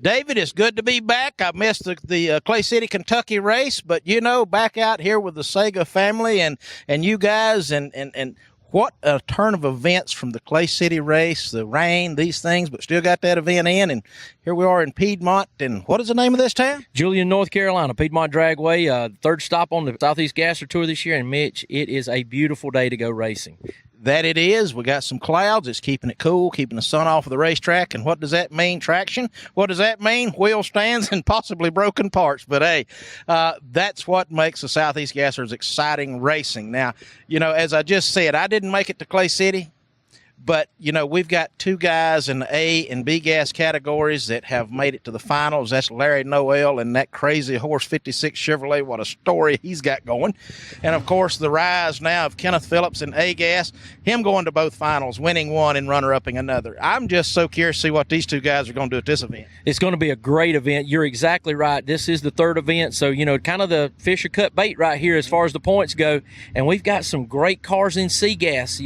David, it's good to be back. I missed the Clay City, Kentucky race, but, back out here with the Sega family and you guys and what a turn of events from the Clay City race, the rain, these things, but still got that event in. And here we are in Piedmont. And what is the name of this town? Julian, North Carolina, Piedmont Dragway, third stop on the Southeast Gasser Tour this year. And, Mitch, it is a beautiful day to go racing. That it is. We got some clouds. It's keeping it cool, keeping the sun off of the racetrack. And what does that mean? Traction. What does that mean? Wheel stands and possibly broken parts. But, hey, that's what makes the Southeast Gassers exciting racing. Now, as I just said, I didn't make it to Clay City. But, we've got two guys in the A and B gas categories that have made it to the finals. That's Larry Noel and that crazy horse 56 Chevrolet. What a story he's got going. And, of course, the rise now of Kenneth Phillips in A gas, him going to both finals, winning one and runner-upping another. I'm just so curious to see what these two guys are going to do at this event. It's going to be a great event. You're exactly right. This is the third event, so, kind of the Fisher cut bait right here as far as the points go. And we've got some great cars in C gas.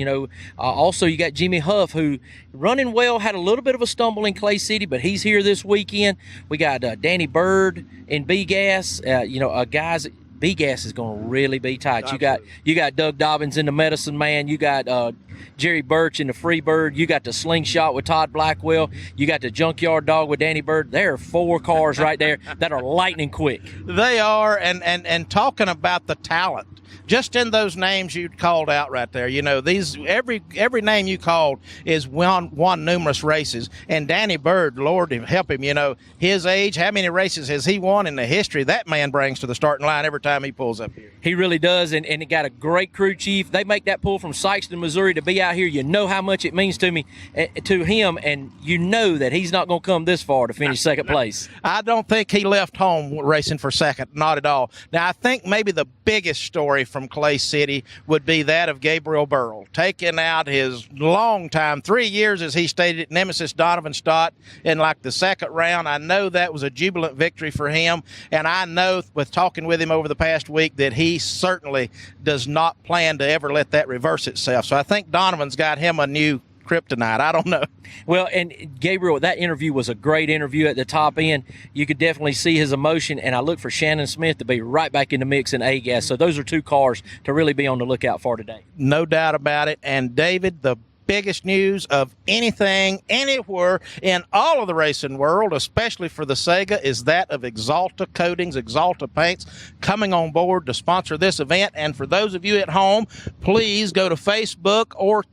Also you got Jimmy Huff, who running well, had a little bit of a stumble in Clay City, but he's here this weekend. We got Danny Bird in B gas. Guys, B gas is going to really be tight. Absolutely. You got Doug Dobbins in the Medicine Man. You got Jerry Birch in the Freebird. You got the Slingshot with Todd Blackwell. You got the Junkyard Dog with Danny Bird. There are four cars right there that are lightning quick. They are, and talking about the talent. Just in those names you called out right there, these every name you called is won numerous races. And Danny Bird, Lord help him, his age, how many races has he won in the history that man brings to the starting line every time he pulls up here? He really does, and he got a great crew chief. They make that pull from Sykeston, Missouri to be out here. You know how much it means to him, and you know that he's not going to come this far to finish second place. I don't think he left home racing for second, not at all. Now, I think maybe the biggest story from Clay City would be that of Gabriel Burrell, taking out his long time, 3 years as he stated, nemesis Donovan Stott in like the second round. I know that was a jubilant victory for him, and I know with talking with him over the past week that he certainly does not plan to ever let that reverse itself. So I think Donovan's got him a new kryptonite. I don't know. Well, and Gabriel, that interview was a great interview at the top end. You could definitely see his emotion, and I look for Shannon Smith to be right back in the mix in A-Gas. So those are two cars to really be on the lookout for today. No doubt about it. And David, the biggest news of anything, anywhere in all of the racing world, especially for the Sega, is that of Axalta Coatings, Axalta Paints, coming on board to sponsor this event. And for those of you at home, please go to Facebook or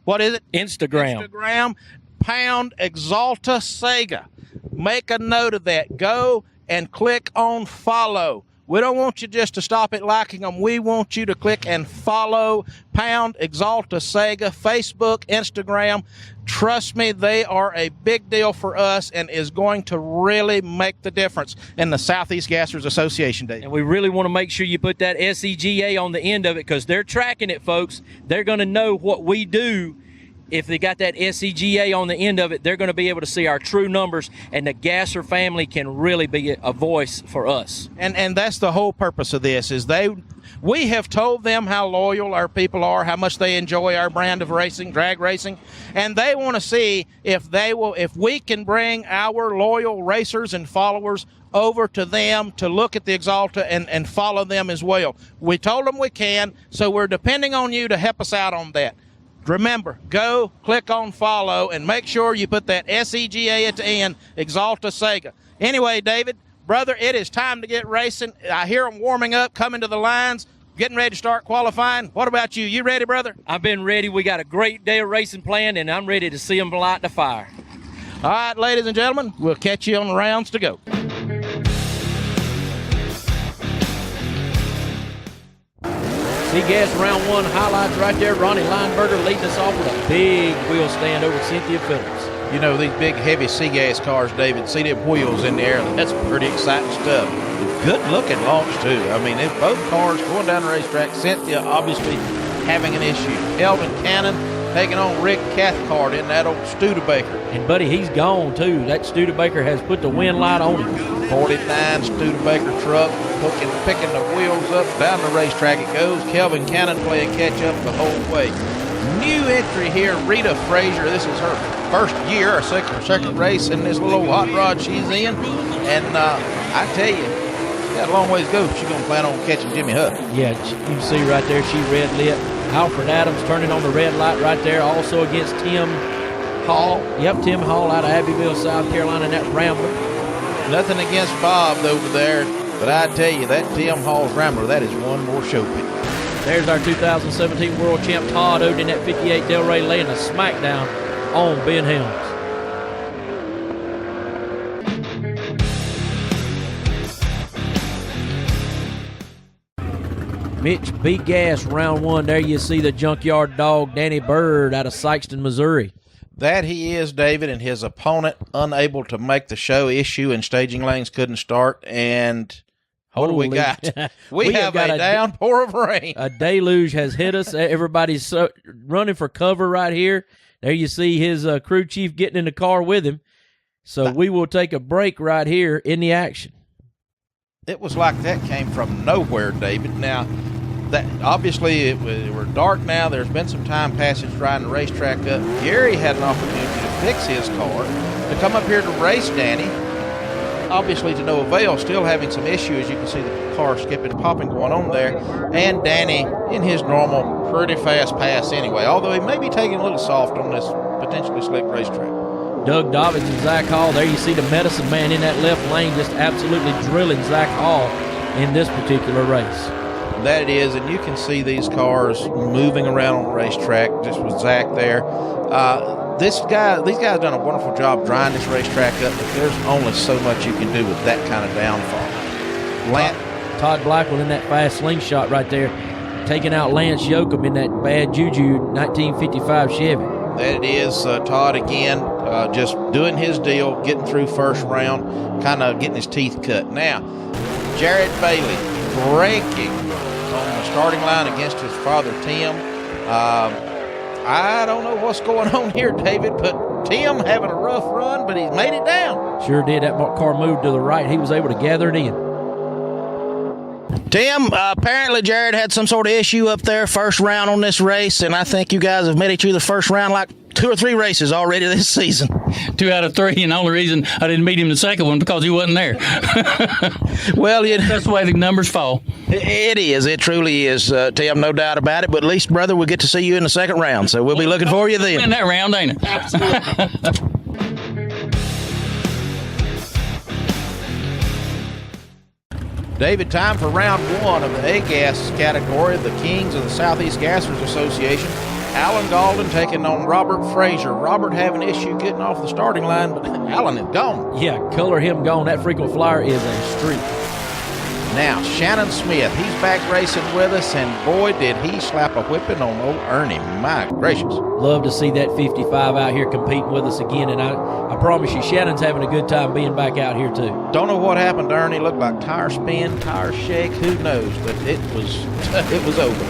what is it? Instagram. Pound Axalta Sega. Make a note of that. Go and click on follow. We don't want you just to stop at liking them. We want you to click and follow Pound Axalta Sega, Facebook, Instagram. Trust me, they are a big deal for us and is going to really make the difference in the Southeast Gassers Association Day. And we really want to make sure you put that SEGA on the end of it because they're tracking it, folks. They're going to know what we do. If they got that SEGA on the end of it, they're going to be able to see our true numbers, and the Gasser family can really be a voice for us. And that's the whole purpose of this, is we have told them how loyal our people are, how much they enjoy our brand of racing, drag racing, and they want to see if we can bring our loyal racers and followers over to them to look at the Axalta and follow them as well. We told them we can, so we're depending on you to help us out on that. Remember, go click on follow and make sure you put that SEGA at the end, Axalta Sega. Anyway, David, brother, it is time to get racing. I hear them warming up, coming to the lines, getting ready to start qualifying. What about you? You ready, brother? I've been ready. We got a great day of racing planned, and I'm ready to see them light the fire. All right, ladies and gentlemen, we'll catch you on the rounds to go. C-Gas round one highlights right there. Ronnie Lineberger leading us off with a big wheel stand over Cynthia Phillips. These big, heavy C-Gas cars, David, see them wheels in the air. That's pretty exciting stuff. Good-looking launch, too. I mean, both cars going down the racetrack. Cynthia obviously having an issue. Kelvin Cannon taking on Rick Cathcart in that old Studebaker. And, buddy, he's gone, too. That Studebaker has put the wind light on him. 49 Studebaker truck, picking the wheels up. Down the racetrack it goes. Kelvin Cannon playing catch-up the whole way. new entry here, Rita Frazier. This is her first year, or second race in this little hot rod she's in. And I tell you, she's got a long ways to go. She's going to plan on catching Jimmy Huff. Yeah, you can see right there, she red lit. Alfred Adams turning on the red light right there, also against Tim Hall. Yep, Tim Hall out of Abbeville, South Carolina, in that Rambler. Nothing against Bob over there, but I tell you, that Tim Hall's Rambler, that is one more show pick. There's our 2017 world champ Todd Oden at 58 Delray laying a smackdown on Ben Helms. Mitch B. Gas, round one. There you see the junkyard dog, Danny Bird, out of Sykeston, Missouri. That he is, David, and his opponent unable to make the show issue, and staging lanes couldn't start. And what do we got? We have a downpour of rain. A deluge has hit us. Everybody's running for cover right here. There you see his crew chief getting in the car with him. So we will take a break right here in the action. It was like that came from nowhere, David. Now, that obviously we're dark now. There's been some time passage riding the racetrack up. Gary had an opportunity to fix his car, to come up here to race Danny. Obviously to no avail, still having some issues. You can see the car skipping, popping going on there. And Danny, in his normal, pretty fast pass anyway, although he may be taking a little soft on this potentially slick racetrack. Doug Dobbins and Zach Hall. There you see the medicine man in that left lane just absolutely drilling Zach Hall in this particular race. That it is, and you can see these cars moving around on the racetrack just with Zach there. These guys have done a wonderful job drying this racetrack up, but there's only so much you can do with that kind of downfall. Todd Blackwell in that fast slingshot right there, taking out Lance Yoakum in that bad juju 1955 Chevy. That it is. Todd again just doing his deal, getting through first round, kind of getting his teeth cut. Now, Jared Bailey breaking on the starting line against his father, Tim. I don't know what's going on here, David, but Tim having a rough run, but he's made it down. Sure did. That car moved to the right. He was able to gather it in. Tim, apparently Jared had some sort of issue up there first round on this race, and I think you guys have made it through the first round like 2 or 3 races already this season. 2 out of 3, and the only reason I didn't beat him the second one because he wasn't there. Well, that's the way the numbers fall. It is. It truly is, Tim, no doubt about it. But at least, brother, we'll get to see you in the second round, so we'll be looking for you then. In that round, ain't it? Absolutely. David, time for round 1 of the A-Gas category, the Kings of the Southeast Gassers Association. Alan Galden taking on Robert Frazier. Robert having an issue getting off the starting line, but Alan is gone. Yeah, color him gone. That frequent flyer is a streak. Now, Shannon Smith, he's back racing with us, and boy, did he slap a whipping on old Ernie. My gracious. Love to see that 55 out here competing with us again, and I promise you, Shannon's having a good time being back out here, too. Don't know what happened to Ernie. Looked like tire spin, tire shake, who knows, but it was over.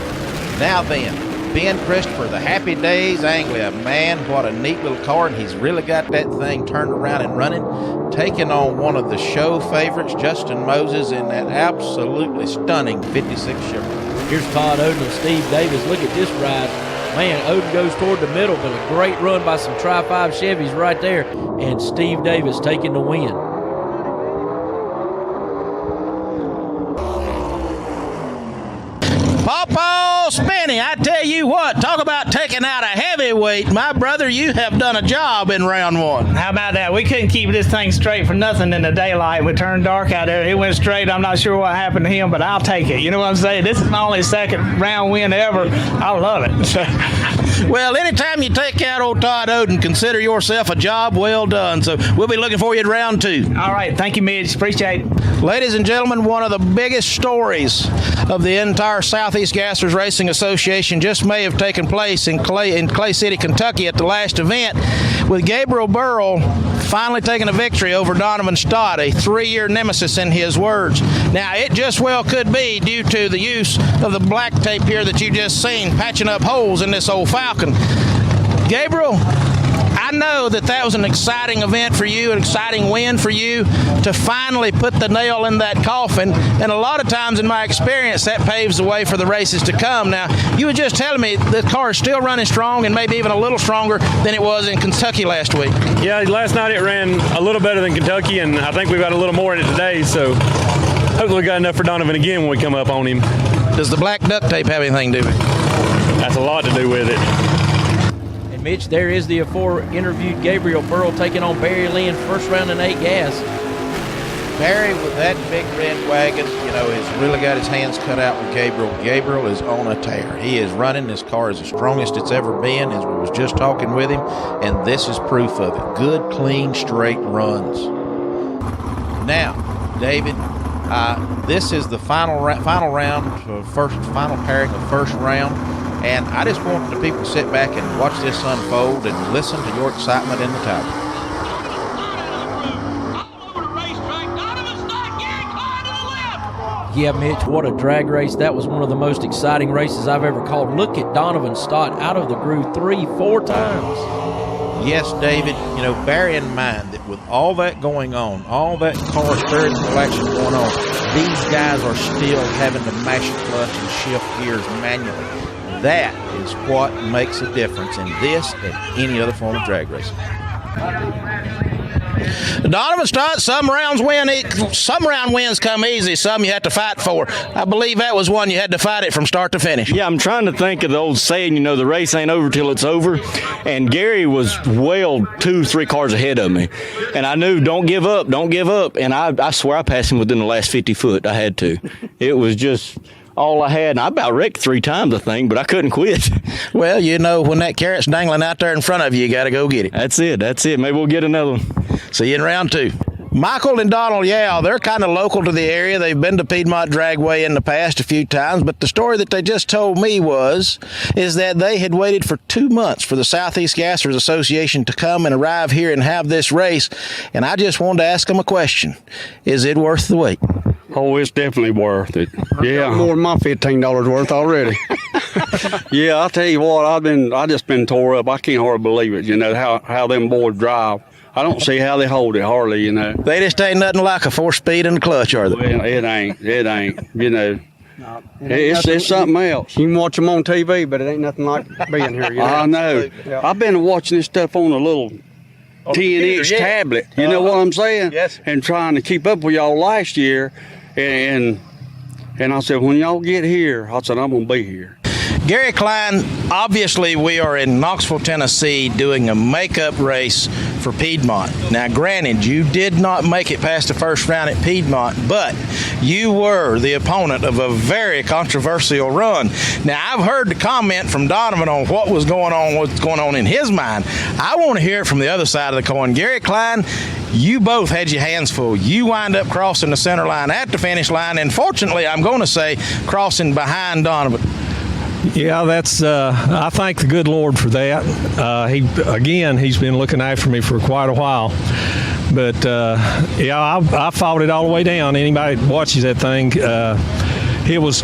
Now then, Ben Christopher, the Happy Days Anglia. Man, what a neat little car, and he's really got that thing turned around and running, taking on one of the show favorites, Justin Moses, in that absolutely stunning 56 Chevrolet. Here's Todd Oden and Steve Davis. Look at this ride. Man, Oden goes toward the middle, but a great run by some Tri-5 Chevys right there, and Steve Davis taking the win. Pawpaw Spinny, I tell you what, talk about taking out a heavyweight. My brother, you have done a job in round 1. How about that? We couldn't keep this thing straight for nothing in the daylight. We turned dark out there. It went straight. I'm not sure what happened to him, but I'll take it. You know what I'm saying? This is my only second round win ever. I love it. Well, anytime you take out old Todd Oden, consider yourself a job well done. So we'll be looking for you at round 2. All right. Thank you, Mitch. Appreciate it. Ladies and gentlemen, one of the biggest stories of the entire Southeast Gassers Racing Association just may have taken place in Clay City, Kentucky at the last event, with Gabriel Burrell finally taking a victory over Donovan Stott, a 3-year nemesis in his words. Now, it just well could be due to the use of the black tape here that you just seen, patching up holes in this old Falcon. Gabriel, I I know that was an exciting event for you, an exciting win for you to finally put the nail in that coffin. And a lot of times in my experience, that paves the way for the races to come. Now, you were just telling me the car is still running strong and maybe even a little stronger than it was in Kentucky last week. Yeah, last night it ran a little better than Kentucky, and I think we've got a little more in it today, so hopefully we got enough for Donovan again when we come up on him. Does the black duct tape have anything to do with it? That's a lot to do with it. And Mitch, there is the afore-interviewed Gabriel Burrell taking on Barry Lynn, first round in 8 gas. Barry, with that big red wagon, has really got his hands cut out with Gabriel. Gabriel is on a tear. He is running. His car is the strongest it's ever been, as we was just talking with him, and this is proof of it. Good, clean, straight runs. Now, David, this is the final round, final pairing of first round, and I just want the people to sit back and watch this unfold and listen to your excitement in the Tiger. Yeah, Mitch, what a drag race. That was one of the most exciting races I've ever called. Look at Donovan Stott out of the groove 3-4 times. Yes, David, bear in mind that with all that going on, all that car theoretical action going on, these guys are still having to mash a clutch and shift gears manually. That is what makes a difference in this and any other form of drag racing. Donovan Stott, some round wins come easy, some you have to fight for. I believe that was one you had to fight it from start to finish. Yeah, I'm trying to think of the old saying, the race ain't over till it's over. And Gary was well 2-3 cars ahead of me. And I knew, don't give up. And I swear I passed him within the last 50 foot. I had to. It was just all I had. And I about wrecked 3 times, I think, but I couldn't quit. Well, when that carrot's dangling out there in front of you, you got to go get it. That's it. Maybe we'll get another one. See you in round 2. Michael and Donald Yao, they're kind of local to the area. They've been to Piedmont Dragway in the past a few times, but the story that they just told me is that they had waited for 2 months for the Southeast Gassers Association to come and arrive here and have this race, and I just wanted to ask them a question. Is it worth the wait? Oh, it's definitely worth it. Yeah, more than my $15 worth already. Yeah, I'll tell you what, I just been tore up. I can't hardly believe it, how them boys drive. I don't see how they hold it hardly, They just ain't nothing like a 4-speed and a clutch, are they? Well, it ain't, It's something else. You can watch them on TV, but it ain't nothing like being here. I know. Yeah. I've been watching this stuff on a little 10-inch tablet, you know what I'm saying? Yes. And trying to keep up with y'all last year, and I said, when y'all get here, I said, I'm going to be here. Gary Klein, obviously we are in Knoxville, Tennessee doing a makeup race for Piedmont. Now, granted, you did not make it past the first round at Piedmont, but you were the opponent of a very controversial run. Now, I've heard the comment from Donovan on what's going on in his mind. I want to hear it from the other side of the coin. Gary Klein, you both had your hands full. You wind up crossing the center line at the finish line, and fortunately, I'm going to say, crossing behind Donovan. Yeah, that's. I thank the good Lord for that. He's been looking after me for quite a while. But I fought it all the way down. Anybody that watches that thing, it was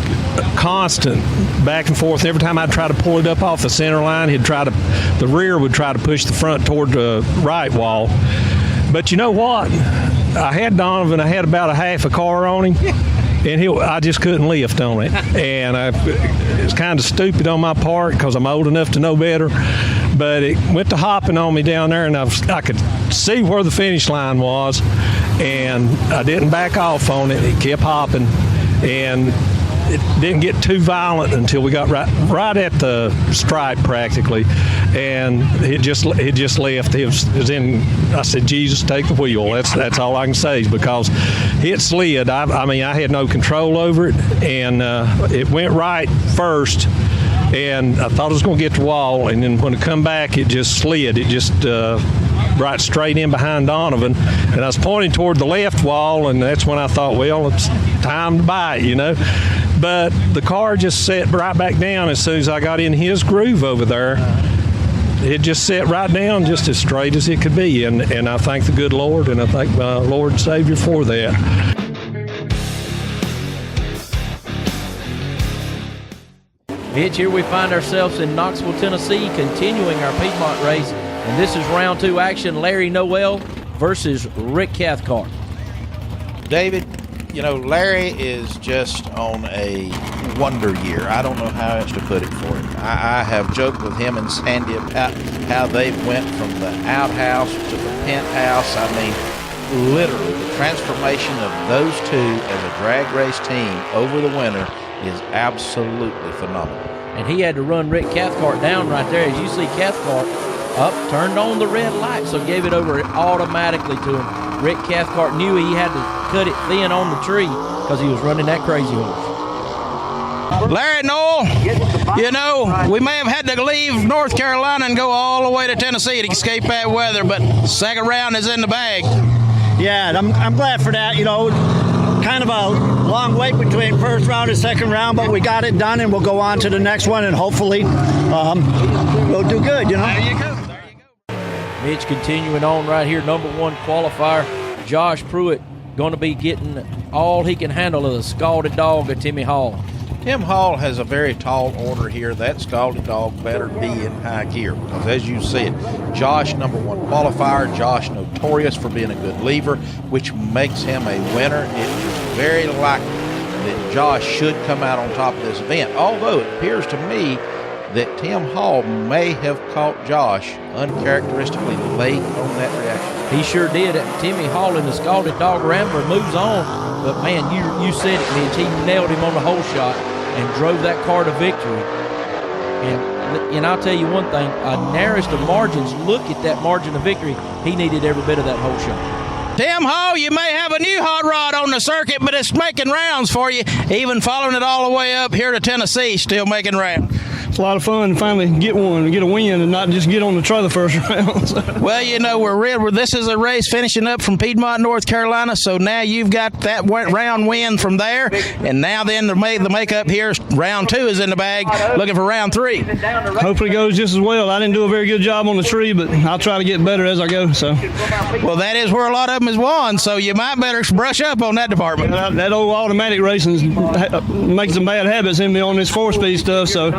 constant back and forth. Every time I'd try to pull it up off the center line, the rear would try to push the front toward the right wall. But you know what? I had Donovan. I had about a half a car on him. And I just couldn't lift on it. And it's kind of stupid on my part because I'm old enough to know better. But it went to hopping on me down there, and I could see where the finish line was. And I didn't back off on it. It kept hopping. And it didn't get too violent until we got right at the stripe practically. And it just left. It was in. I said, Jesus, take the wheel. That's all I can say, because it slid. I had no control over it, and it went right first, and I thought it was going to get the wall, and then when it come back, it just slid. It just right straight in behind Donovan, and I was pointing toward the left wall, and that's when I thought, well, it's time to bite, But the car just set right back down as soon as I got in his groove over there. It just set right down just as straight as it could be, and I thank the good Lord, and I thank my Lord and Savior for that. Mitch, here we find ourselves in Knoxville, Tennessee, continuing our Piedmont race. And this is round 2 action, Larry Noel versus Rick Cathcart. David, you know, Larry is just on a wonder year. I don't know how else to put it for him. I have joked with him and Sandy about how they went from the outhouse to the penthouse. I mean, literally, the transformation of those two as a drag race team over the winter is absolutely phenomenal. And he had to run Rick Cathcart down right there. As you see, Cathcart up, turned on the red light, so gave it over automatically to him. Rick Cathcart knew he had to cut it thin on the tree because he was running that crazy horse. Larry Noel, you know, we may have had to leave North Carolina and go all the way to Tennessee to escape that weather, but second round is in the bag. Yeah, I'm glad for that. You know, kind of a long wait between first round and second round, but we got it done, and we'll go on to the next one, and hopefully we'll do good, you know. There you go. Mitch continuing on right here, number 1 qualifier, Josh Pruitt, going to be getting all he can handle of the Scalded Dog of Timmy Hall. Tim Hall has a very tall order here. That Scalded Dog better be in high gear because, as you said, Josh, number 1 qualifier, Josh notorious for being a good lever, which makes him a winner. It is very likely that Josh should come out on top of this event, although it appears to me that Tim Hall may have caught Josh uncharacteristically late on that reaction. He sure did. Timmy Hall in the Scalded Dog Rambler moves on, but man, you said it, Mitch. He nailed him on the hole shot and drove that car to victory. And I'll tell you one thing, narrowest of margins, look at that margin of victory. He needed every bit of that hole shot. Tim Hall, you may have a new hot rod on the circuit, but it's making rounds for you, even following it all the way up here to Tennessee, still making rounds. It's a lot of fun to finally get one and get a win and not just get on the trailer first round. Well, you know, this is a race finishing up from Piedmont, North Carolina, so now you've got that round win from there, and now then the makeup here, round 2 is in the bag, looking for round 3. Hopefully it goes just as well. I didn't do a very good job on the tree, but I'll try to get better as I go. So, well, that is where a lot of them is won, so you might better brush up on that department. That old automatic racing makes some bad habits in me on this 4-speed stuff, so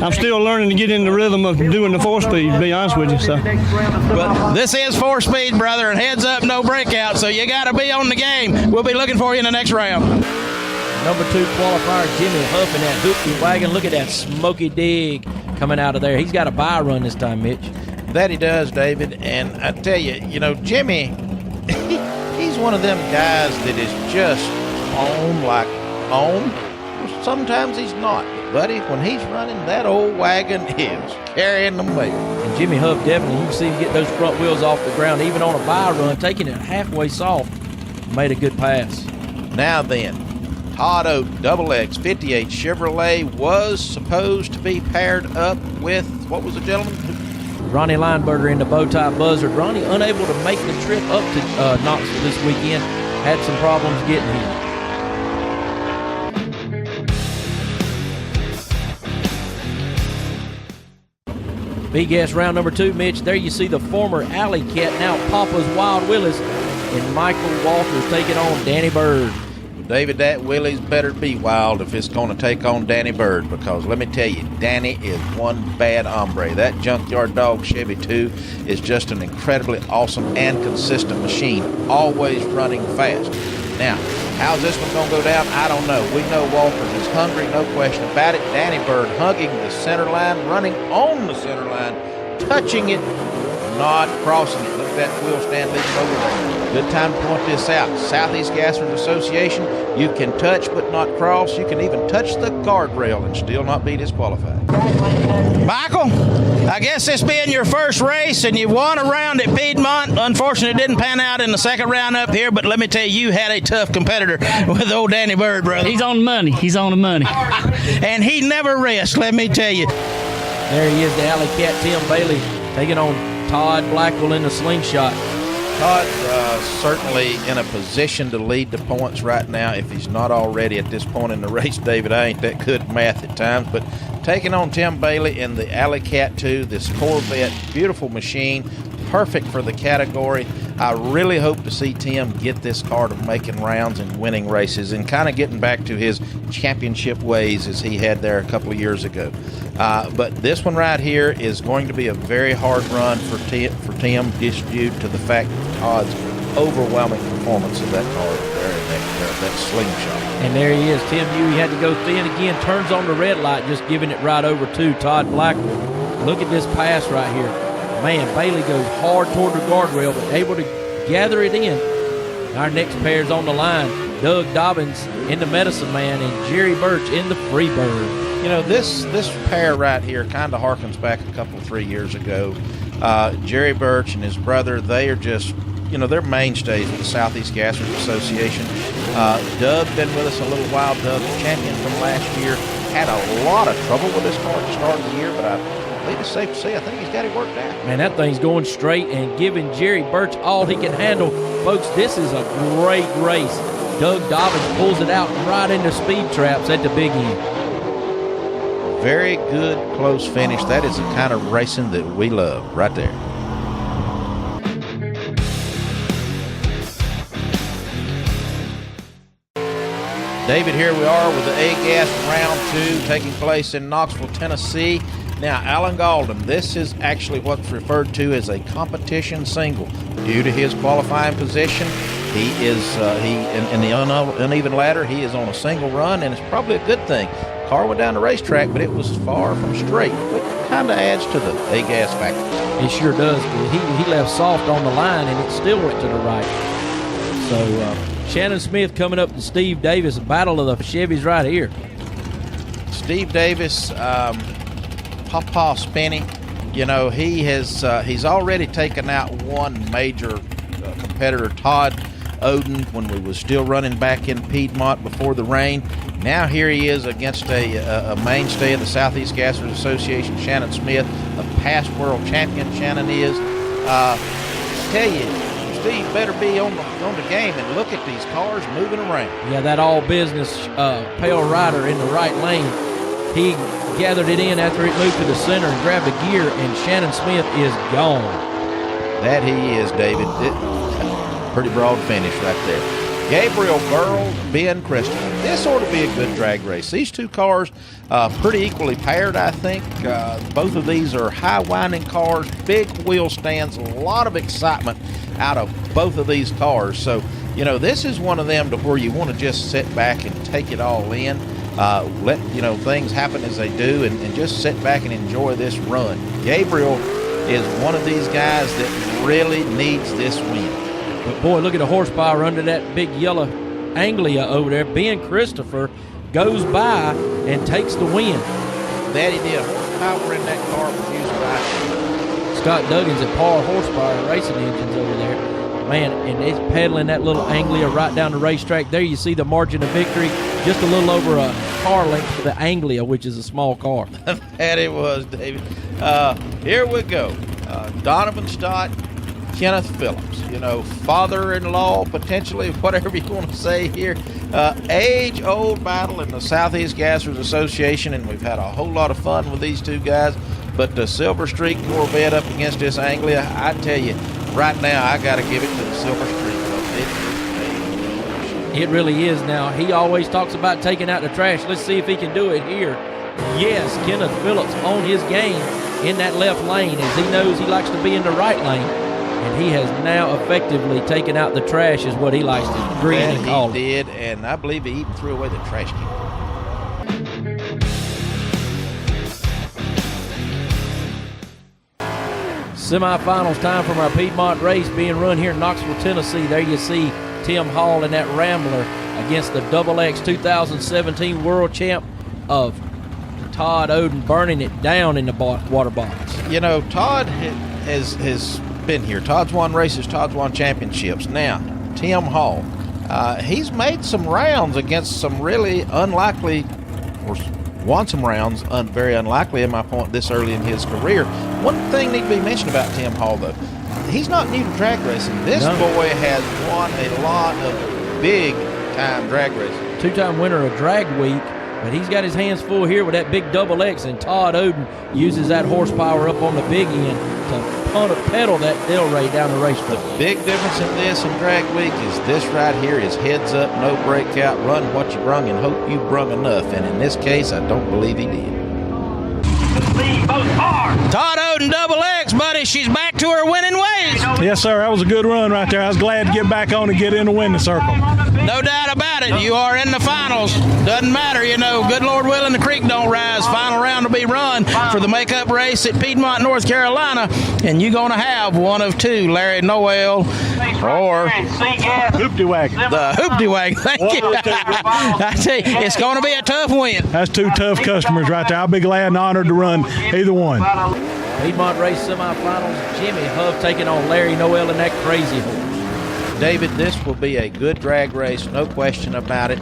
I'm still learning to get in the rhythm of doing the 4-speed, to be honest with you. So, but this is 4-speed, brother, and heads up, no breakout, so you got to be on the game. We'll be looking for you in the next round. Number 2 qualifier, Jimmy Huff in that hoopty wagon. Look at that smoky dig coming out of there. He's got a bye run this time, Mitch. That he does, David, and I tell you, you know, Jimmy, he's one of them guys that is just on. Sometimes he's not. Buddy, when he's running, that old wagon is carrying the mail. And Jimmy Huff definitely, you can see him get those front wheels off the ground, even on a bye run, taking it halfway soft, made a good pass. Now then, Todd Oak XX 58 Chevrolet was supposed to be paired up with, what was the gentleman? Ronnie Lineberger in the bow tie buzzard. Ronnie unable to make the trip up to Knoxville this weekend, had some problems getting here. Big ass round number 2, Mitch. There you see the former Alley Cat, now Papa's Wild Willis, and Michael Walters taking on Danny Bird. David, that Willie's better be wild if it's going to take on Danny Bird, because let me tell you, Danny is one bad hombre. That Junkyard Dog Chevy 2 is just an incredibly awesome and consistent machine, always running fast. Now, how's this one going to go down? I don't know. We know Walters is hungry, no question about it. Danny Bird hugging the center line, running on the center line, touching it, not crossing it. Look at that wheel stand leading over there. Good time to point this out. Southeast Gasford Association, you can touch but not cross. You can even touch the guardrail and still not be disqualified. Michael, I guess this being your first race and you won a round at Piedmont. Unfortunately, it didn't pan out in the second round up here, but let me tell you, you had a tough competitor with old Danny Bird, brother. He's on the money. He's on the money. And he never rests, let me tell you. There he is, the Alley Cat, Tim Bailey, taking on Todd Blackwell in the slingshot. Todd certainly in a position to lead the points right now if he's not already at this point in the race. David, I ain't that good at math at times, but taking on Tim Bailey in the Alley Cat 2, this Corvette, beautiful machine, perfect for the category. I really hope to see Tim get this car to making rounds and winning races and kind of getting back to his championship ways as he had there a couple of years ago. But this one right here is going to be a very hard run for Tim, just due to the fact of Todd's overwhelming performance of that car there in that slingshot. And there he is. Tim knew he had to go thin again, turns on the red light, just giving it right over to Todd Blackwood. Look at this pass right here. Man, Bailey goes hard toward the guardrail, but able to gather it in. Our next pair's on the line. Doug Dobbins in the Medicine Man and Jerry Birch in the Freebird. You know, this pair right here kind of harkens back a couple, 3 years ago. Jerry Birch and his brother, they are just, you know, they're mainstays with the Southeast Gassers Association. Doug been with us a little while. Doug, the champion from last year, had a lot of trouble with this car at the start of the year, but I think it's safe to say I think he's got it worked out. Man, that thing's going straight and giving Jerry Birch all he can handle. Folks, this is a great race. Doug Dobbins pulls it out right into speed traps at the big end. Very good, close finish. That is the kind of racing that we love right there. David, here we are with the A-Gas Round 2 taking place in Knoxville, Tennessee. Now, Alan Galden, this is actually what's referred to as a competition single. Due to his qualifying position, he is in the uneven ladder. He is on a single run, and it's probably a good thing. Car went down the racetrack, but it was far from straight, which kind of adds to the A-Gas factor. It sure does. He left soft on the line, and it still went to the right. So, Shannon Smith coming up to Steve Davis, a battle of the Chevys right here. Steve Davis, Papa Spinney, you know, he's already taken out one major competitor, Todd Oden, when we was still running back in Piedmont before the rain. Now here he is against a mainstay of the Southeast Gassers Association, Shannon Smith, a past world champion. Shannon is. I tell you, Steve better be on the game and look at these cars moving around. Yeah, that all business Pale Rider in the right lane. He gathered it in after it moved to the center and grabbed a gear, and Shannon Smith is gone. That he is, David. Pretty broad finish right there. Gabriel Burl, Ben Christopher. This ought to be a good drag race. These two cars pretty equally paired, I think. Both of these are high winding cars, big wheel stands, a lot of excitement out of both of these cars. So, you know, this is one of them to where you want to just sit back and take it all in. Let, you know, things happen as they do and just sit back and enjoy this run. Gabriel is one of these guys that really needs this win. But boy, look at the horsepower under that big yellow Anglia over there. Ben Christopher goes by and takes the win. That he did. Horsepower in that car was used by Scott Duggins at par horsepower racing engines over there. Man, and it's pedaling that little Anglia right down the racetrack. There you see the margin of victory, just a little over a car length for the Anglia, which is a small car. That it was, David. Here we go. Donovan Stott, Kenneth Phillips, you know, father-in-law, potentially, whatever you want to say here. Age-old battle in the Southeast Gassers Association, and we've had a whole lot of fun with these two guys. But the Silver Streak Corvette up against this Anglia, I tell you, right now, I got to give it to the Silver Streak. It really is now. He always talks about taking out the trash. Let's see if he can do it here. Yes, Kenneth Phillips on his game in that left lane, as he knows he likes to be in the right lane. And he has now effectively taken out the trash, is what he likes to grin and call it. He did, and I believe he even threw away the trash can. Semifinals time from our Piedmont race being run here in Knoxville, Tennessee. There you see Tim Hall in that Rambler against the XX 2017 world champ of Todd Oden, burning it down in the water box. You know, Todd has been here. Todd's won races. Todd's won championships. Now, Tim Hall, he's made some rounds against some really unlikely, or won some rounds very unlikely in my point this early in his career. One thing need to be mentioned about Tim Hall, though. He's not new to drag racing. This boy has won a lot of big-time drag racing. Two-time winner of Drag Week, but he's got his hands full here with that big XX, and Todd Oden uses that horsepower up on the big end to pedal that Delray down the racetrack. Big difference in this and drag week is this right here is heads up, no breakout, run what you brung and hope you brung enough. And in this case, I don't believe he did. Todd Oden, double X, buddy. She's back to her winning ways. Yes, sir. That was a good run right there. I was glad to get back on and get in the winning circle. No doubt about it. You are in the finals. Doesn't matter, good Lord willing, the creek don't rise. Final round will be run for the makeup race at Piedmont, North Carolina. And you're going to have one of two, Larry Noel or Hoopty Wagon. the Hoopty Wagon. Thank you. I tell you, it's going to be a tough win. That's two tough customers right there. I'll be glad and honored to run either one. Piedmont race semifinals, Jimmy Huff taking on Larry Noel and that crazy horse. David, this will be a good drag race, no question about it.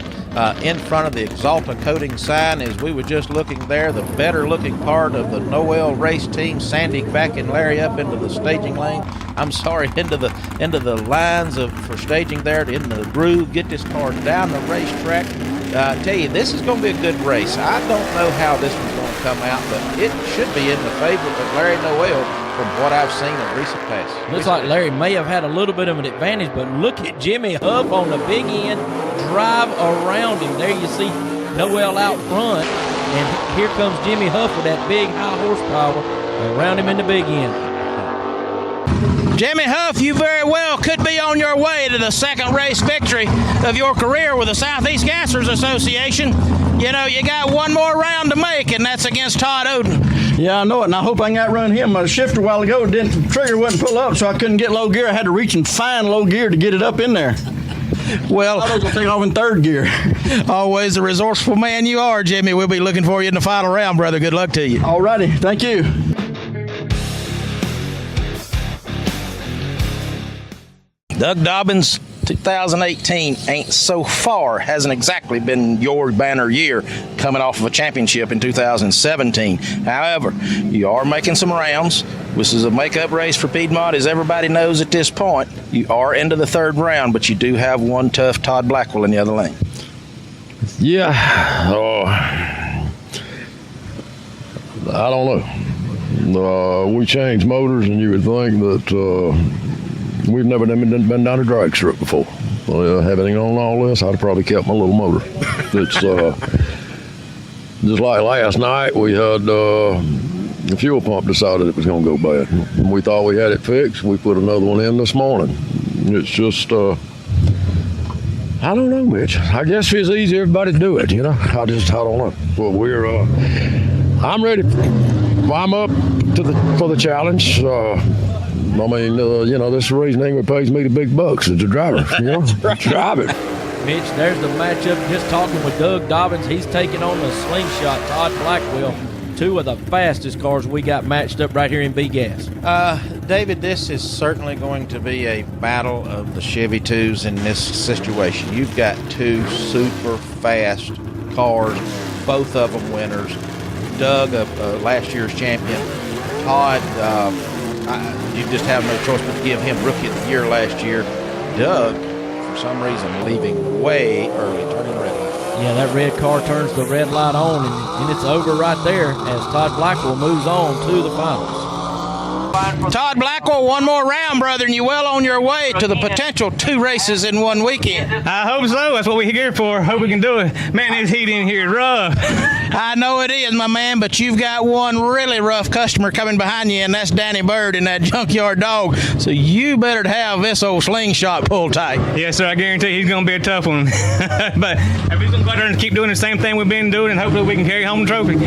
In front of the Axalta coating sign, as we were just looking there, the better looking part of the Noel race team, Sandy backing Larry up into the staging lane. Into the lines for staging there, into the groove, get this car down the racetrack. I tell you, this is going to be a good race. I don't know how this one's going to come out, but it should be in the favor of Larry Noel from what I've seen in recent past. Looks like Larry may have had a little bit of an advantage, but look at Jimmy Huff on the big end, drive around him. There you see Noel out front, and here comes Jimmy Huff with that big high horsepower around him in the big end. Jimmy Huff, you very well could be on your way to the second race victory of your career with the Southeast Gassers Association. You got one more round to make, and that's against Todd Oden. Yeah, I know it, and I hope I can outrun him. My shifter a while ago, the trigger wouldn't pull up, so I couldn't get low gear. I had to reach and find low gear to get it up in there. Well, I was going to take off in third gear. Always a resourceful man you are, Jimmy. We'll be looking for you in the final round, brother. Good luck to you. All righty. Thank you. Doug Dobbins, 2018 hasn't exactly been your banner year, coming off of a championship in 2017. However, you are making some rounds. This is a makeup race for Piedmont, as everybody knows at this point. You are into the third round, but you do have one tough Todd Blackwell in the other lane. Yeah, I don't know. We changed motors, and you would think that we've never been down a drag strip before. Having on all this, I'd have probably kept my little motor. It's just like last night, we had the fuel pump decided it was going to go bad. We thought we had it fixed. We put another one in this morning. It's just, I don't know, Mitch. I guess it's easy for everybody to do it, I don't know. Well, I'm ready. I'm up for the challenge. This is the reason Ingrid pays me the big bucks as a driver. Right. Drive it. Mitch, there's the matchup. Just talking with Doug Dobbins, he's taking on the slingshot Todd Blackwell. Two of the fastest cars we got matched up right here in B-Gas. David, this is certainly going to be a battle of the Chevy 2s in this situation. You've got two super fast cars, both of them winners. Doug, last year's champion. Todd, you just have no choice but to give him Rookie of the Year last year. Doug, for some reason, leaving way early, turning the red light. Yeah, that red car turns the red light on, and it's over right there as Todd Blackwell moves on to the finals. Todd Blackwell, one more round, brother, and you're well on your way to the potential 2 races in one weekend. I hope so. That's what we're here for. Hope we can do it. Man, this heat in here is rough. I know it is, my man, but you've got one really rough customer coming behind you, and that's Danny Bird in that junkyard dog. So you better have this old slingshot pulled tight. Yes, sir. I guarantee he's going to be a tough one. But if he's going to go out there and keep doing the same thing we've been doing, and hopefully we can carry home the trophy.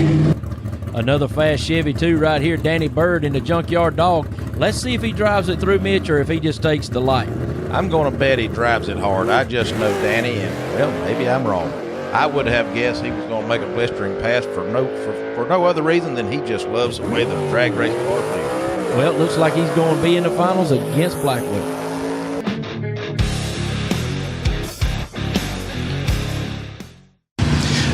Another fast Chevy 2 right here, Danny Bird in the junkyard dog. Let's see if he drives it through Mitch or if he just takes the light. I'm going to bet he drives it hard. I just know Danny, and, well, maybe I'm wrong. I would have guessed he was going to make a blistering pass for no other reason than he just loves the way the drag race car feels. Well, it looks like he's going to be in the finals against Blackwell.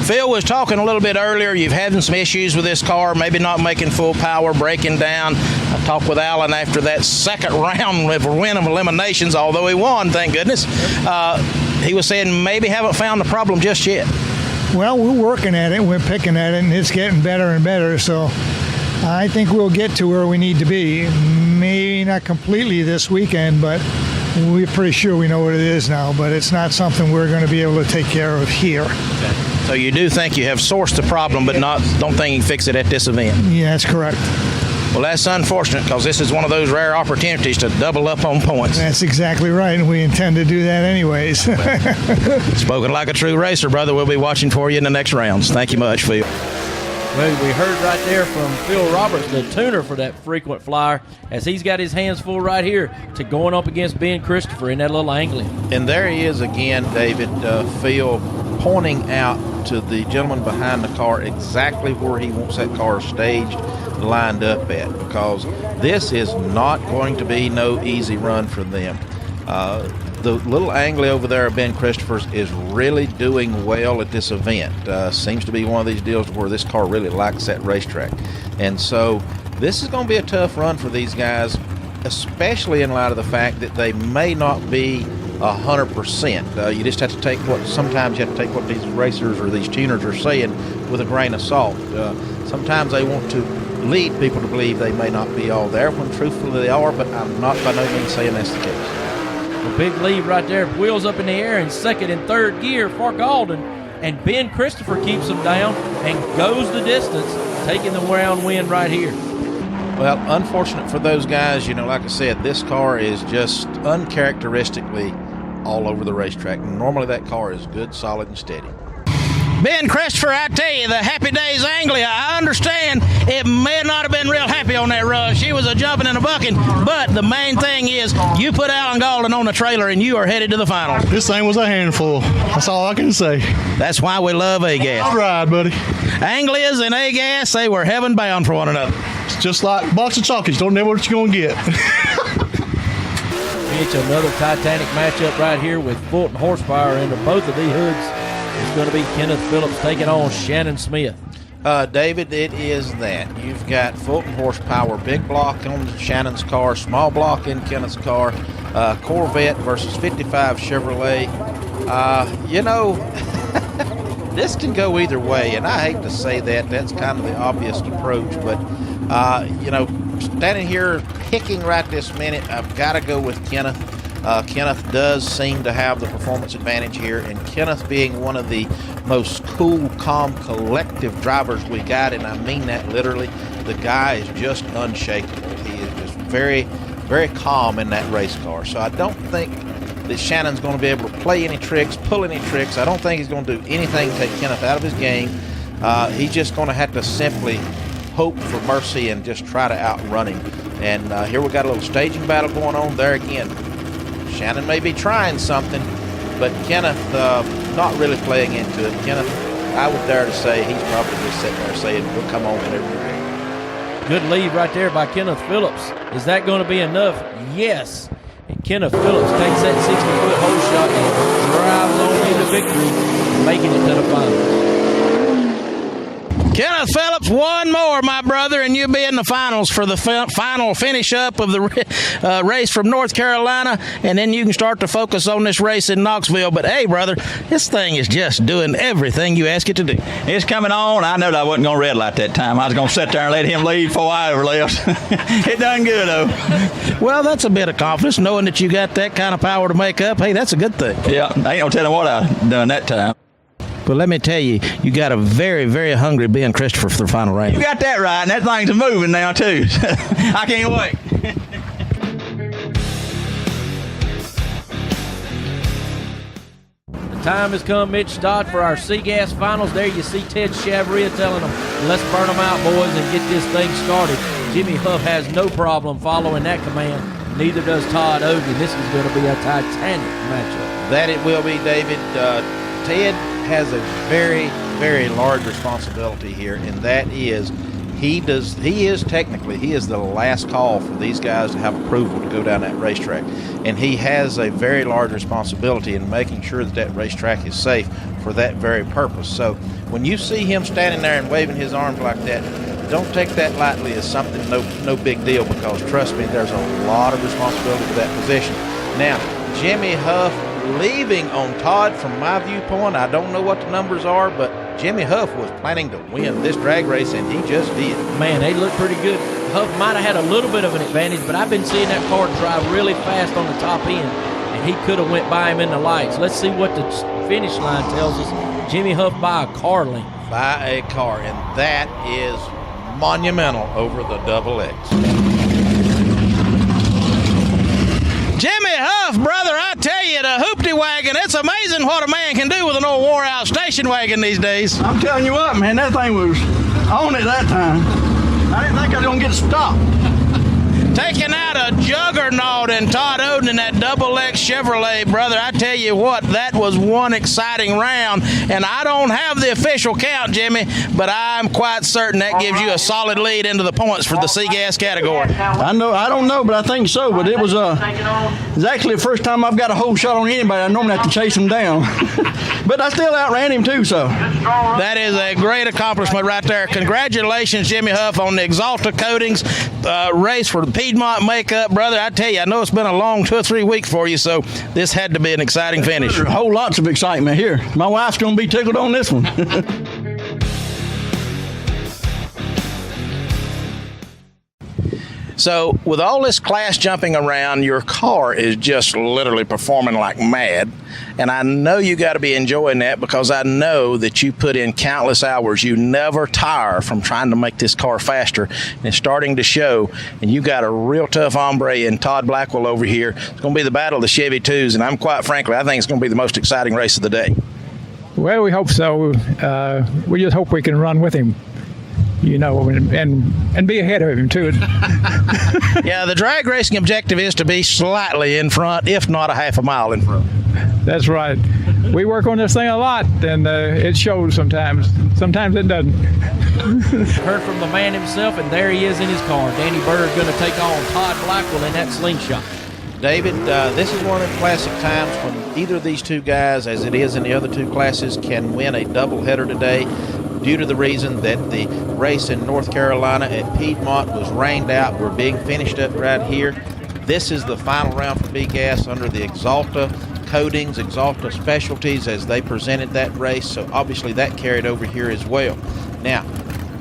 Phil was talking a little bit earlier. You've had some issues with this car, maybe not making full power, breaking down. I talked with Alan after that second round with a win of eliminations, although he won, thank goodness. He was saying maybe haven't found the problem just yet. Well, we're working at it. We're picking at it, and it's getting better and better. So I think we'll get to where we need to be. Maybe not completely this weekend, but we're pretty sure we know what it is now. But it's not something we're going to be able to take care of here. Okay. So you do think you have sourced the problem, but don't think you can fix it at this event? Yeah, that's correct. Well, that's unfortunate because this is one of those rare opportunities to double up on points. That's exactly right, and we intend to do that anyways. Spoken like a true racer, brother. We'll be watching for you in the next rounds. Thank you much, Phil. Well, we heard right there from Phil Roberts, the tuner for that frequent flyer, as he's got his hands full right here to going up against Ben Christopher in that little angling. And there he is again, David, Phil, pointing out to the gentleman behind the car exactly where he wants that car staged, lined up at, because this is not going to be no easy run for them. The little angly over there of Ben Christopher's is really doing well at this event. Seems to be one of these deals where this car really likes that racetrack. And so this is going to be a tough run for these guys, especially in light of the fact that they may not be 100%. You just have to take sometimes you have to take what these racers or these tuners are saying with a grain of salt. Sometimes they want to lead people to believe they may not be all there when truthfully they are, but I'm not by no means saying that's the case. A big lead right there, wheels up in the air in second and third gear for Galden, and Ben Christopher keeps him down and goes the distance, taking the round win right here. Well, unfortunate for those guys, like I said, this car is just uncharacteristically all over the racetrack. Normally that car is good, solid, and steady. Ben Christopher, I tell you, the Happy Days Anglia, I understand it may not have been real happy on that run. She was a jumping and a bucking, but the main thing is you put Alan Galden on the trailer and you are headed to the final. This thing was a handful. That's all I can say. That's why we love A-Gas. All right, buddy. Anglias and A-Gas, they were heaven bound for one another. It's just like a box of chocolates. Don't know what you're going to get. It's another Titanic matchup right here with Fulton Horsepower into both of these hoods. It's going to be Kenneth Phillips taking on Shannon Smith. David, it is that. You've got Fulton Horsepower, big block on Shannon's car, small block in Kenneth's car, Corvette versus 55 Chevrolet. This can go either way, and I hate to say that. That's kind of the obvious approach, but, standing here picking right this minute, I've got to go with Kenneth. Kenneth does seem to have the performance advantage here, and Kenneth being one of the most cool, calm, collective drivers we got, and I mean that literally, the guy is just unshakable. He is just very, very calm in that race car. So I don't think that Shannon's going to be able to play any tricks, pull any tricks. I don't think he's going to do anything to take Kenneth out of his game. He's just going to have to simply hope for mercy and just try to outrun him. And here we got a little staging battle going on there again. Shannon may be trying something, but Kenneth not really playing into it. Kenneth, I would dare to say he's probably just sitting there saying, we'll come on whenever you're ready. Good lead right there by Kenneth Phillips. Is that going to be enough? Yes. And Kenneth Phillips takes that 60-foot hole shot and drives on into victory, making it to the final. Kenneth Phillips, one more, my brother, and you'll be in the finals for the final finish up of the race from North Carolina, and then you can start to focus on this race in Knoxville. But, hey, brother, this thing is just doing everything you ask it to do. It's coming on. I know that I wasn't going to red light that time. I was going to sit there and let him lead before I ever left. It done good, though. Well, that's a bit of confidence, knowing that you got that kind of power to make up. Hey, that's a good thing. Yeah, I ain't no telling what I done that time. But let me tell you, you got a very, very hungry Ben Christopher for the final round. You got that right, and that thing's moving now, too. I can't wait. The time has come, Mitch Stott, for our C-Gas finals. There you see Ted Chavria telling them, let's burn them out, boys, and get this thing started. Jimmy Huff has no problem following that command. Neither does Todd Ogie. This is going to be a Titanic matchup. That it will be, David. Ted has a very, very large responsibility here, and that is he is the last call for these guys to have approval to go down that racetrack, and he has a very large responsibility in making sure that that racetrack is safe for that very purpose. So when you see him standing there and waving his arms like that, don't take that lightly as something no big deal, because trust me, there's a lot of responsibility for that position. Now, Jimmy Huff leaving on Todd, from my viewpoint, I don't know what the numbers are, but Jimmy Huff was planning to win this drag race, and he just did. Man, they look pretty good. Huff might have had a little bit of an advantage, but I've been seeing that car drive really fast on the top end, and he could have went by him in the lights. Let's see what the finish line tells us. Jimmy Huff by a car length. By a car, and that is monumental over the double X. Jimmy Huff, brother, I tell you, the hoopty wagon, it's amazing what a man can do with an old wore-out station wagon these days. I'm telling you what, man, that thing was on it that time. I didn't think I was going to get stopped. Taking out a juggernaut in Todd Oden in that double X Chevrolet, brother. I tell you what, that was one exciting round, and I don't have the official count, Jimmy, but I'm quite certain that gives you a solid lead into the points for the C-Gas category. I don't know, but I think so. But it was it's actually the first time I've got a whole shot on anybody. I normally have to chase him down. But I still outran him too, so. That is a great accomplishment right there. Congratulations, Jimmy Huff, on the Axalta Coatings race for the Piedmont makeup, brother. I tell you, I know it's been a long 2 or 3 weeks for you, so this had to be an exciting finish. There's a whole lots of excitement here. My wife's going to be tickled on this one. So with all this class jumping around, your car is just literally performing like mad. And I know you got to be enjoying that, because I know that you put in countless hours. You never tire from trying to make this car faster. And it's starting to show. And you got a real tough hombre in Todd Blackwell over here. It's going to be the battle of the Chevy 2s. And I'm quite frankly, I think it's going to be the most exciting race of the day. Well, we hope so. We just hope we can run with him, you know, and be ahead of him too. Yeah, the drag racing objective is to be slightly in front, if not a half a mile in front. That's right. We work on this thing a lot, and it shows sometimes. Sometimes it doesn't. Heard from the man himself, and there he is in his car. Danny Bird going to take on Todd Blackwell in that slingshot. David, this is one of the classic times when either of these two guys, as it is in the other two classes, can win a doubleheader today, due to the reason that the race in North Carolina at Piedmont was rained out. We're being finished up right here. This is the final round for B-Gas under the Axalta Coatings, Axalta Specialties, as they presented that race. So obviously that carried over here as well. Now,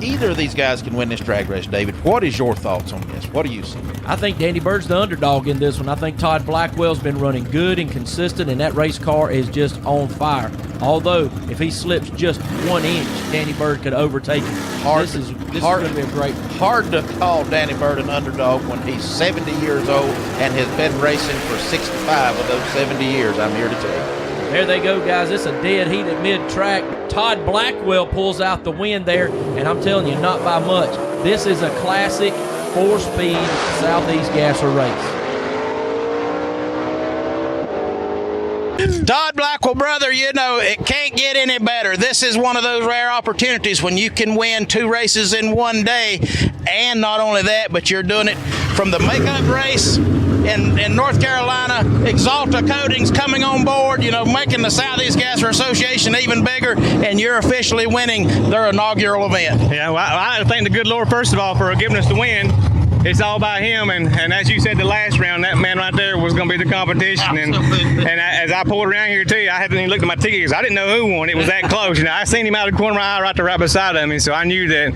either of these guys can win this drag race, David. What is your thoughts on this? What do you see? I think Danny Bird's the underdog in this one. I think Todd Blackwell's been running good and consistent, and that race car is just on fire. Although, if he slips just 1 inch, Danny Bird could overtake him. This is going to be a great one. Hard to call Danny Bird an underdog when he's 70 years old and has been racing for 65 of those 70 years, I'm here to tell you. There they go, guys. It's a dead heat at mid-track. Todd Blackwell pulls out the win there, and I'm telling you, not by much. This is a classic 4-speed Southeast Gasser race. Todd Blackwell, brother, you know, it can't get any better. This is one of those rare opportunities when you can win 2 races in one day. And not only that, but you're doing it from the makeup race in North Carolina, Axalta Coatings coming on board, you know, making the Southeast Gasser Association even bigger, and you're officially winning their inaugural event. Yeah, well, I thank the good Lord, first of all, for giving us the win. It's all about him, and as you said the last round, that man right there was going to be the competition. And as I pulled around here too, I haven't even looked at my tickets. I didn't know who won. It was that close. You know, I seen him out of the corner of my eye right beside of me, so I knew that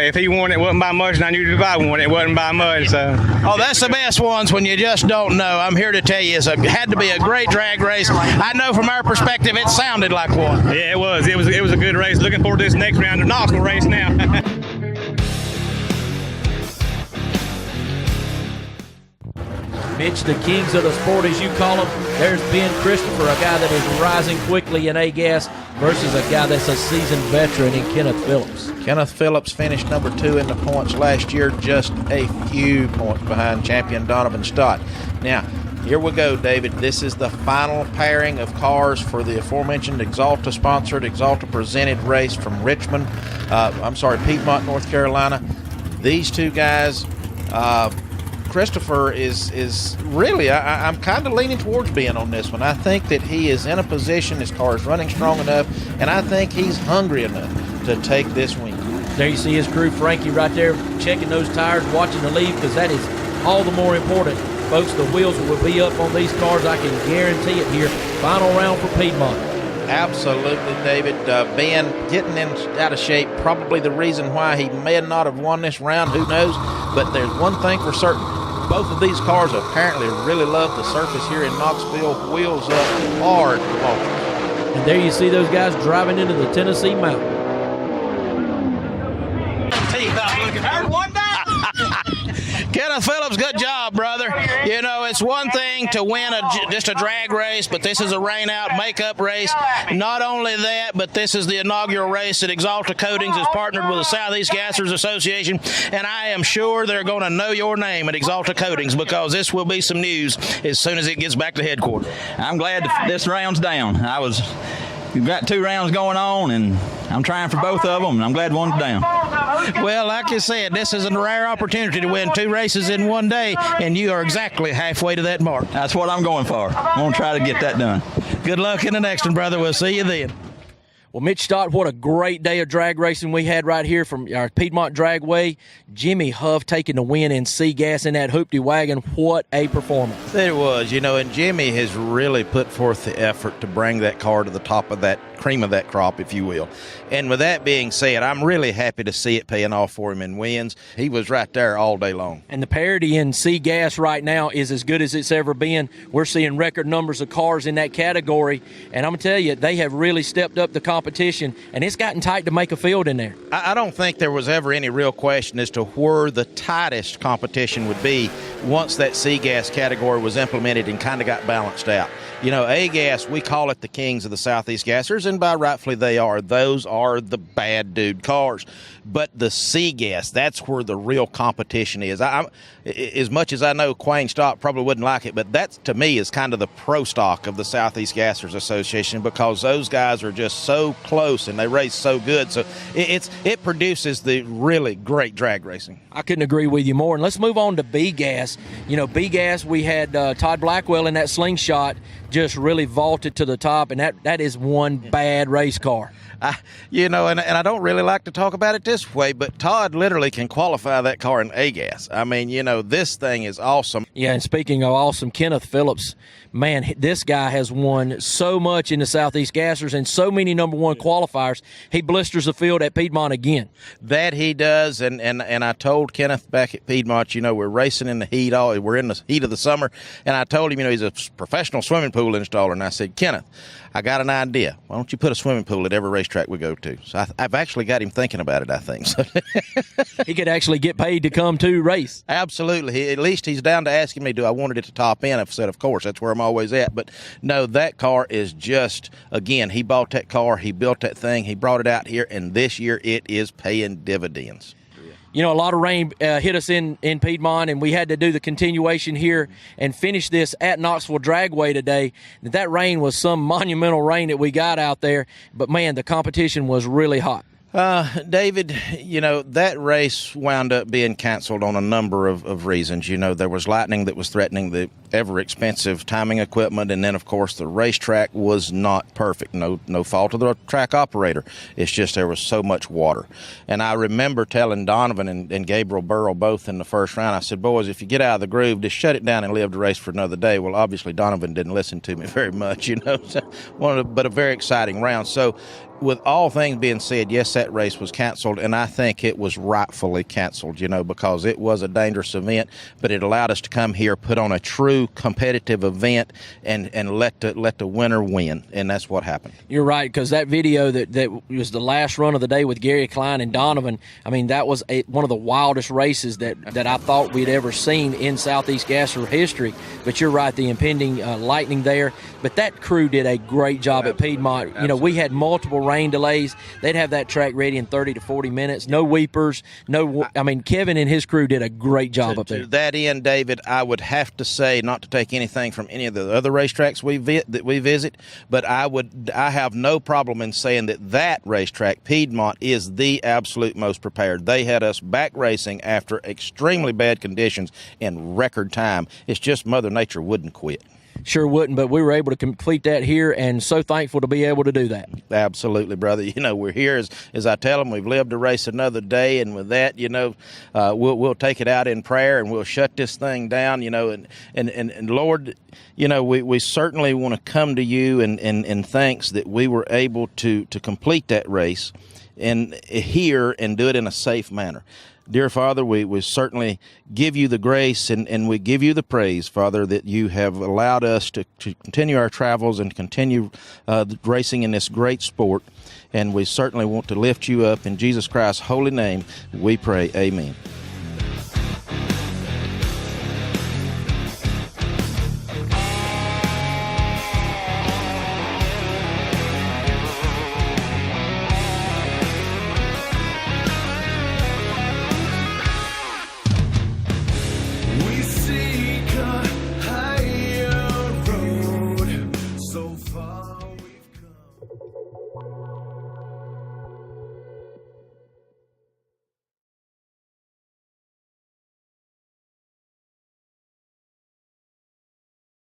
if he won, it wasn't by much, and I knew that if I won, it wasn't by much. So. Oh, that's the best ones when you just don't know. I'm here to tell you, it had to be a great drag race. I know from our perspective, it sounded like one. Yeah, it was. It was a good race. Looking forward to this next round, the Knoxville race now. Mitch, the kings of the sport, as you call them. There's Ben Christopher, a guy that is rising quickly in A-Gas, versus a guy that's a seasoned veteran in Kenneth Phillips. Kenneth Phillips finished number 2 in the points last year, just a few points behind champion Donovan Stott. Now, here we go, David. This is the final pairing of cars for the aforementioned Axalta-sponsored, Axalta-presented race from Piedmont, North Carolina. These two guys, Christopher is really, I'm kind of leaning towards Ben on this one. I think that he is in a position, his car is running strong enough, and I think he's hungry enough to take this win. There you see his crew, Frankie, right there, checking those tires, watching the lead, because that is all the more important. Folks, the wheels will be up on these cars. I can guarantee it here. Final round for Piedmont. Absolutely, David. Ben getting out of shape, probably the reason why he may not have won this round, who knows. But there's one thing for certain. Both of these cars apparently really love the surface here in Knoxville. Wheels up hard. And there you see those guys driving into the Tennessee Mountain. Kenneth Phillips, good job, brother. You know, it's one thing to win just a drag race, but this is a rain-out makeup race. Not only that, but this is the inaugural race that Axalta Coatings has partnered with the Southeast Gassers Association, and I am sure they're going to know your name at Axalta Coatings because this will be some news as soon as it gets back to headquarters. I'm glad this round's down. We've got 2 rounds going on, and I'm trying for both of them, and I'm glad one's down. Well, like I said, this is a rare opportunity to win 2 races in one day, and you are exactly halfway to that mark. That's what I'm going for. I'm going to try to get that done. Good luck in the next one, brother. We'll see you then. Well, Mitch Stott, what a great day of drag racing we had right here from our Piedmont Dragway. Jimmy Huff taking the win in C-Gas in that hoopty wagon. What a performance. It was, you know, and Jimmy has really put forth the effort to bring that car to the top of that cream of that crop, if you will. And with that being said, I'm really happy to see it paying off for him in wins. He was right there all day long. And the parity in C-Gas right now is as good as it's ever been. We're seeing record numbers of cars in that category. And I'm going to tell you, they have really stepped up the competition, and it's gotten tight to make a field in there. I don't think there was ever any real question as to where the tightest competition would be once that C-Gas category was implemented and kind of got balanced out. You know, A-Gas, we call it the kings of the Southeast Gassers, and by rightfully they are. Those are the bad dude cars. But the C-Gas, that's where the real competition is. As much as I know Quayne Stott probably wouldn't like it, but that, to me, is kind of the pro stock of the Southeast Gassers Association because those guys are just so close and they race so good. So it produces the really great drag racing. I couldn't agree with you more. And let's move on to B-Gas. You know, B-Gas, we had Todd Blackwell in that slingshot just really vaulted to the top, and that is one bad race car. You know, and I don't really like to talk about it this way, but Todd literally can qualify that car in A-Gas. I mean, you know, this thing is awesome. Yeah, and speaking of awesome, Kenneth Phillips, man, this guy has won so much in the Southeast Gassers and so many number one qualifiers. He blisters the field at Piedmont again. That he does, and I told Kenneth back at Piedmont, you know, we're racing in the heat, we're in the heat of the summer, and I told him, you know, he's a professional swimming pool installer, and I said, Kenneth, I got an idea. Why don't you put a swimming pool at every racetrack we go to? So I've actually got him thinking about it, I think. So he could actually get paid to come to race. Absolutely. At least he's down to asking me, do I want it to top in? I've said, of course, that's where I'm always at. But no, that car is just, again, he bought that car, he built that thing, he brought it out here, and this year it is paying dividends. You know, a lot of rain hit us in Piedmont, and we had to do the continuation here and finish this at Knoxville Dragway today. That rain was some monumental rain that we got out there, but, man, the competition was really hot. David, you know, that race wound up being canceled on a number of reasons. You know, there was lightning that was threatening the ever-expensive timing equipment, and then, of course, the racetrack was not perfect. No fault of the track operator. It's just there was so much water. And I remember telling Donovan and Gabriel Burrell both in the first round, I said, boys, if you get out of the groove, just shut it down and live the race for another day. Well, obviously, Donovan didn't listen to me very much, you know, but a very exciting round. So, with all things being said, yes, that race was canceled, and I think it was rightfully canceled, you know, because it was a dangerous event, but it allowed us to come here, put on a true competitive event, and let the winner win, and that's what happened. You're right, because that video that was the last run of the day with Gary Klein and Donovan, I mean, that was one of the wildest races that I thought we'd ever seen in Southeast Gasser history. But you're right, the impending lightning there. But that crew did a great job at Piedmont. Absolutely. You know, we had multiple rain delays. They'd have that track ready in 30 to 40 minutes. No weepers. Kevin and his crew did a great job up there. To that end, David, I would have to say, not to take anything from any of the other racetracks that we visit, but I have no problem in saying that racetrack, Piedmont, is the absolute most prepared. They had us back racing after extremely bad conditions in record time. It's just Mother Nature wouldn't quit. Sure wouldn't, but we were able to complete that here, and so thankful to be able to do that. Absolutely, brother. You know, we're here, as I tell them, we've lived to race another day, and with that, you know, we'll take it out in prayer, and we'll shut this thing down, you know, and Lord, you know, we certainly want to come to you in thanks that we were able to complete that race and here and do it in a safe manner. Dear Father, we certainly give you the grace and we give you the praise, Father, that you have allowed us to continue our travels and continue racing in this great sport. And we certainly want to lift you up. In Jesus Christ's holy name, we pray. Amen.